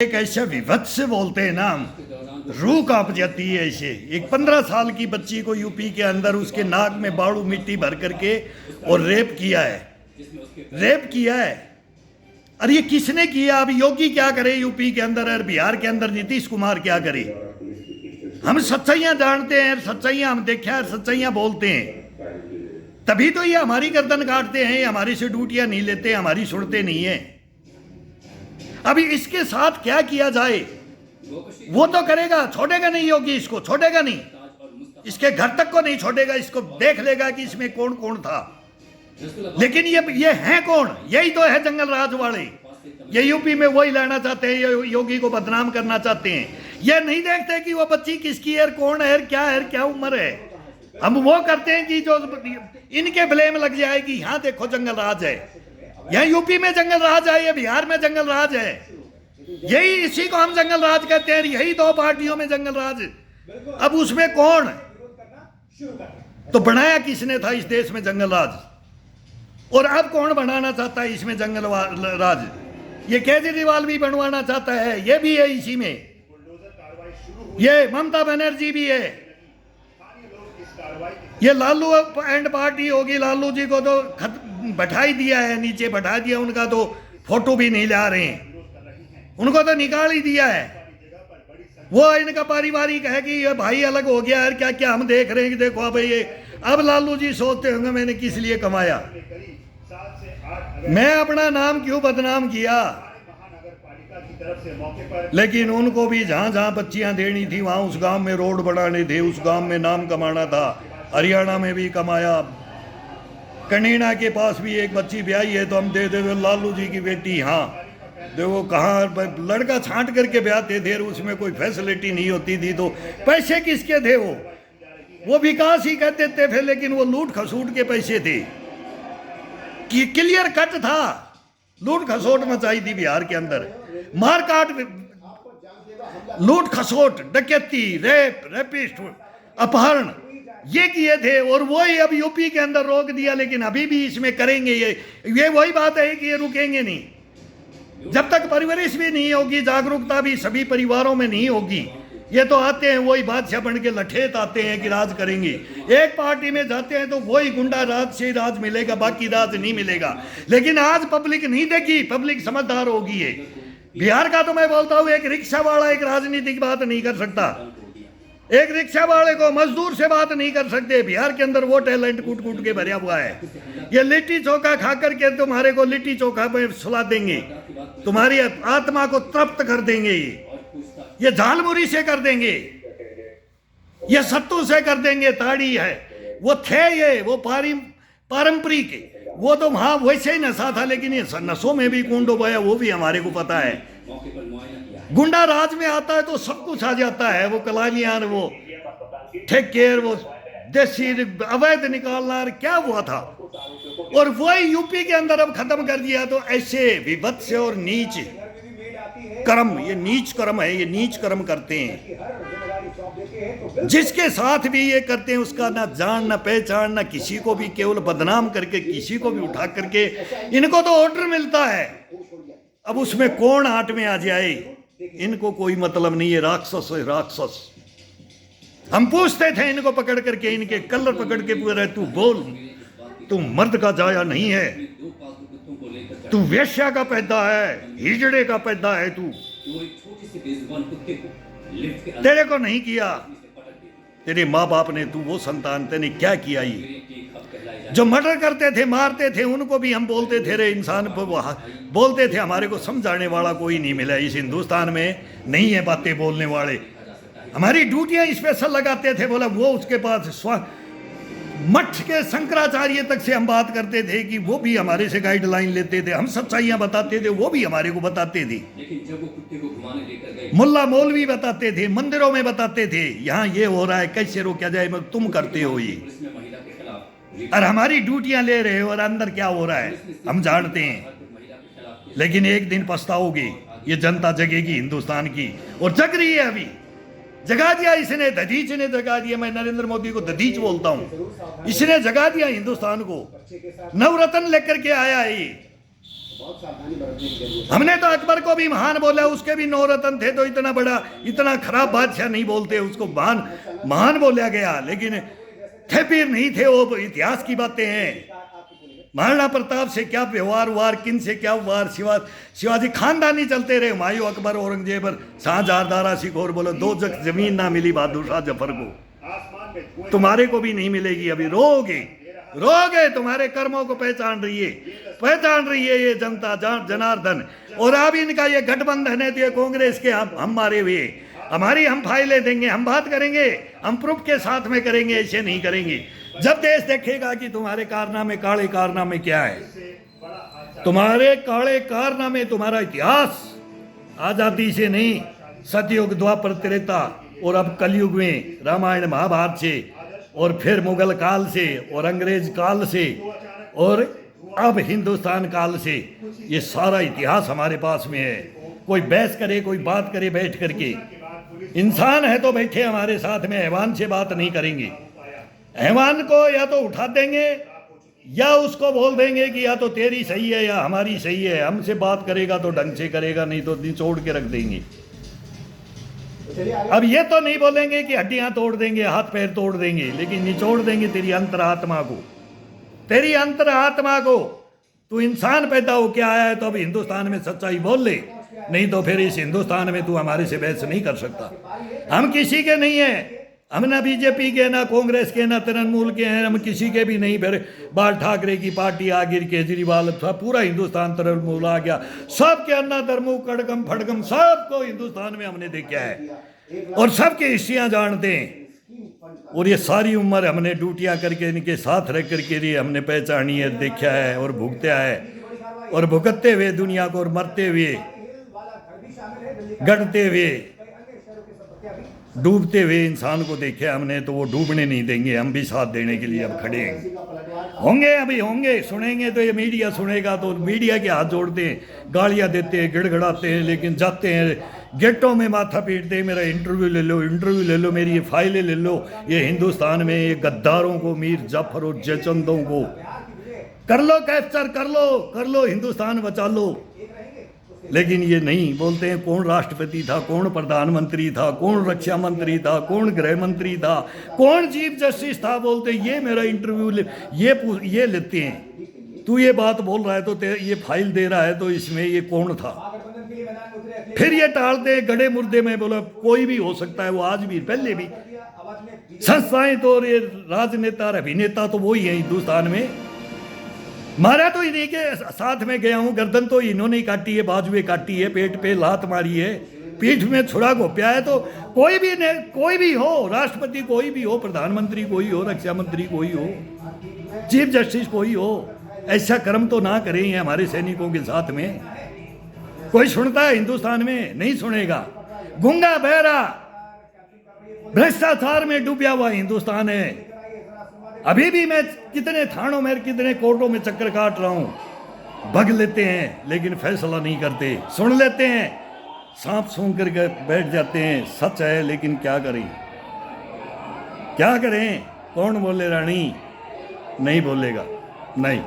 एक ऐसा विभत्स से बोलते हैं ना, रूह कांप जाती है ऐसे। एक 15 साल की बच्ची को यूपी के अंदर उसके नाक में बाड़ू मिट्टी भर करके और रेप किया है। अरे ये किसने किया? अब योगी क्या करे यूपी के अंदर और बिहार के अंदर नीतीश कुमार क्या करे? हम सच्चाइयां जानते हैं, सच्चाइयां हम देखा है, सच्चाइयां बोलते हैं, तभी तो ये हमारी गर्दन काटते हैं, हमारी से ड्यूटियां नहीं लेते, हमारी सुनते नहीं है। अभी इसके साथ क्या किया जाए वो तो करेगा, छोड़ेगा नहीं योगी, इसको छोड़ेगा नहीं, इसके घर तक को नहीं छोड़ेगा, इसको देख लेगा कि इसमें कौन कौन था। लेकिन ये हैं कौन? यही तो है जंगल राज वाले। ये यूपी में वही लाना चाहते हैं, ये योगी को बदनाम करना चाहते हैं। ये नहीं देखते कि वो बच्ची किसकी है, कौन है, क्या उम्र है। हम वो करते हैं कि जो इनके ब्लेम लग जाए कि यहाँ देखो जंगल राज है, यहाँ यूपी में जंगल राज है, ये बिहार में जंगल राज है। यही इसी को हम जंगल राज कहते हैं। यही दो पार्टियों में जंगल राज। अब उसमें कौन तो बनाया किसने था इस देश में जंगल राज, और अब कौन बनाना चाहता है इसमें जंगल राज? ये केजरीवाल भी बनवाना चाहता है, ये भी है इसी में, ये ममता बनर्जी भी है, ये लालू एंड पार्टी होगी। लालू जी को तो बैठा ही दिया है, नीचे बैठा दिया, उनका तो फोटो भी नहीं ला रहे हैं, उनको तो निकाल ही दिया है। वो इनका पारिवारिक है कि ये भाई अलग हो गया है, क्या क्या हम देख रहे हैं कि देखो अब ये, अब लालू जी सोचते होंगे मैंने किस लिए कमाया, मैं अपना नाम क्यों बदनाम किया। लेकिन उनको भी जहां जहां बच्चियां देनी थी वहां उस गांव में रोड बनाने थे, उस गांव में नाम कमाना था। हरियाणा में भी कमाया, कनीना के पास भी एक बच्ची ब्याही है तो हम दे दे लालू जी की बेटी। हाँ देखो कहाँ लड़का छांट करके ब्याहते थे, उसमें कोई फैसिलिटी नहीं होती थी, तो पैसे किसके थे? वो विकास ही कहते थे फिर, लेकिन वो लूट खसूट के पैसे थे कि क्लियर कट था। लूट खसोट मचाई थी बिहार के अंदर, मारकाट, लूट खसोट, डकैती, रेपिस्ट, अपहरण ये किए थे। और वही अब यूपी के अंदर रोक दिया, लेकिन अभी भी इसमें करेंगे। ये वही बात है कि ये रुकेंगे नहीं जब तक परवरिश भी नहीं होगी, जागरूकता भी सभी परिवारों में नहीं होगी। ये तो आते हैं वही बादशाह बन के लठेत आते हैं कि राज करेंगे, एक पार्टी में जाते हैं तो वही गुंडा राज से राज मिलेगा, बाकी राज नहीं मिलेगा। लेकिन आज पब्लिक नहीं देखी, पब्लिक समझदार होगी है। बिहार का तो मैं बोलता हूँ, एक रिक्शा वाला एक राजनीतिक बात नहीं कर सकता, एक रिक्शा वाले को मजदूर से बात नहीं कर सकते। बिहार के अंदर वो टैलेंट कूट कूट के भरा हुआ है। ये लिट्टी चोखा खा करके तुम्हारे को लिट्टी चोखा में सुला देंगे, तुम्हारी आत्मा को तृप्त कर देंगे, ये झालमुरी से कर देंगे, ये सत्तू से कर देंगे। ताड़ी है वो थे, ये वो पारंपरिक, वो तो वहां वैसे ही नशा था, लेकिन ये नशों में भी कौन डुबाया वो भी हमारे को पता है। गुंडा राज में आता है तो सब कुछ आ जाता है, वो कलालियान, वो ठेकेर, वो देसी अवैध निकालना, क्या हुआ था। और वही यूपी के अंदर अब खत्म कर दिया। तो ऐसे विभत्स और नीच कर्म, ये नीच कर्म है, ये नीच कर्म करते हैं। जिसके साथ भी ये करते हैं उसका ना जान ना पहचान, ना किसी को भी केवल बदनाम करके, किसी को भी उठा करके इनको तो ऑर्डर मिलता है। अब उसमें कौन हाथ में आ जाए इनको कोई मतलब नहीं है। राक्षस है राक्षस। हम पूछते थे इनको पकड़ करके, इनके कलर पकड़ के पूरा, तू बोल, तू मर्द का जाया नहीं है, तू वेश्या का पैदा है, हिजड़े का पैदा है, तू तेरे को नहीं किया तेरे माँ बाप ने, तू वो संतान, तेने क्या किया? ये जो मर्डर करते थे, मारते थे, उनको भी हम बोलते थे रे इंसान, बोलते थे। हमारे को समझाने वाला कोई नहीं मिला इस हिंदुस्तान में, नहीं है बातें बोलने वाले। हमारी ड्यूटियां स्पेशल लगाते थे, बोला वो उसके पास मठ के शंकराचार्य तक से हम बात करते थे कि वो भी हमारे से गाइडलाइन लेते थे, हम सच्चाइयां बताते थे, वो भी हमारे को बताते थे। मुल्ला मौलवी बताते थे, मंदिरों में बताते थे, यहाँ ये हो रहा है, कैसे रोका जाए, तुम करते हो ये, और हमारी ड्यूटियां ले रहे हो, और अंदर क्या हो रहा है हम जानते हैं। लेकिन एक दिन पछताओगे, ये जनता जगेगी हिंदुस्तान की, और जग रही है अभी। जगा दिया इसने, दधीच ने जगा दिया। मैं नरेंद्र मोदी को दधीच बोलता हूं, इसने जगा दिया हिंदुस्तान को। नवरत्न लेकर के आया है, हमने तो अकबर को भी महान बोला, उसके भी 9 रत्न थे, तो इतना बड़ा इतना खराब बादशाह नहीं बोलते उसको, महान बोला गया, लेकिन थे पीर नहीं थे, वो इतिहास की बातें हैं। महाराणा प्रताप से क्या व्यवहार वार, किन से क्या वार, शिवाजी खानदानी चलते रहे, हुमायूं, अकबर, औरंगजेब, शाहजहां, दारा सिकोर, बोलो 2 जख जमीन ना मिली बहादुर शाह जफर को, तुम्हारे को भी नहीं मिलेगी, अभी रोगे, तुम्हारे कर्मों को पहचान रही है ये जनता, जनार्दन। और अब इनका ये गठबंधन है, तो ये कांग्रेस के हम मारे हुए, हम फाइलें देंगे, हम बात करेंगे, हम प्रूफ के साथ में करेंगे, ऐसे नहीं करेंगे। जब देश देखेगा कि तुम्हारे कारनामे, काले कारनामे क्या है, तुम्हारे काले कारनामे, तुम्हारा इतिहास आजादी से नहीं, सतयुग, द्वापर, त्रेता और अब कलयुग में रामायण महाभारत से, और फिर मुगल काल से, और अंग्रेज काल से, और अब हिंदुस्तान काल से, ये सारा इतिहास हमारे पास में है। कोई बहस करे, कोई बात करे बैठ करके, इंसान है तो बैठे हमारे साथ में, हैवान से बात नहीं करेंगे। हैवान को या तो उठा देंगे या उसको बोल देंगे कि या तो तेरी सही है या हमारी सही है, हमसे बात करेगा तो ढंग से करेगा, नहीं तो निचोड़ के रख देंगे। अब ये तो नहीं बोलेंगे कि हड्डियां तोड़ देंगे, हाथ पैर तोड़ देंगे, लेकिन निचोड़ देंगे तेरी अंतरात्मा को। तू इंसान पैदा हो क्या आया है, तो अब हिंदुस्तान में सच्चाई बोल ले, नहीं तो फिर इस हिंदुस्तान में तू हमारे से बहस नहीं कर सकता। हम किसी के नहीं है, हम ना बीजेपी के, ना कांग्रेस के, ना तृणमूल के हैं, हम किसी के भी नहीं। फिर बाल ठाकरे की पार्टी आ गई, केजरीवाल था, पूरा हिंदुस्तान तृणमूल आ गया, सबके अन्ना धर्मू कड़गम फड़गम सबको हिंदुस्तान में हमने देखा है, और सबकी हिस्ट्रियां जानते हैं। और ये सारी उम्र हमने ड्यूटियां करके इनके साथ रह करके ये हमने पहचानी है, देखा है और भुगता है, और भुगतते हुए दुनिया को, और मरते हुए, गढ़ते हुए, डूबते हुए इंसान को देखे हमने, तो वो डूबने नहीं देंगे, हम भी साथ देने के लिए अब खड़े होंगे। अभी होंगे, सुनेंगे तो ये मीडिया सुनेगा, तो मीडिया के हाथ जोड़ते हैं, गालियां देते हैं, गिड़गड़ाते हैं, लेकिन जाते हैं गेटों में माथा पीटते हैं, मेरा इंटरव्यू ले लो, मेरी ये फाइलें ले लो, ये हिंदुस्तान में ये गद्दारों को, मीर जाफर और जयचंदों को कर लो, कैप्चर कर लो, हिंदुस्तान बचा लो। लेकिन ये नहीं बोलते हैं कौन राष्ट्रपति था, कौन प्रधानमंत्री था, कौन रक्षा मंत्री था, कौन गृह मंत्री था, कौन चीफ जस्टिस था, बोलते ये मेरा इंटरव्यू ये लेते हैं। तू ये बात बोल रहा है तो ये फाइल दे रहा है, तो इसमें ये कौन था, फिर ये टालते हैं गड़े मुर्दे में, बोला कोई भी हो सकता है, वो आज भी, पहले भी संस्थाएं तो, और ये राजनेता और अभिनेता तो वही है हिंदुस्तान में। मारा तो इन्हीं के साथ में गया हूं, गर्दन तो इन्होंने काटी है, बाजुएं काटी है, पेट पे लात मारी है, पीठ में छुरा घोप्या है। तो कोई भी हो, राष्ट्रपति कोई भी हो, प्रधानमंत्री कोई हो, रक्षा मंत्री कोई हो, चीफ जस्टिस कोई हो, ऐसा कर्म तो ना करें हमारे सैनिकों के साथ में। कोई सुनता है हिंदुस्तान में? नहीं सुनेगा। गूंगा बहरा भ्रष्टाचार में डूबा हुआ हिंदुस्तान है। अभी भी मैं कितने थानों में, कितने कोर्टों में चक्कर काट रहा हूं, भग लेते हैं लेकिन फैसला नहीं करते, सुन लेते हैं, सांप सूंघ करके बैठ जाते हैं। सच है लेकिन क्या करें? कौन बोले रानी? नहीं बोलेगा, नहीं।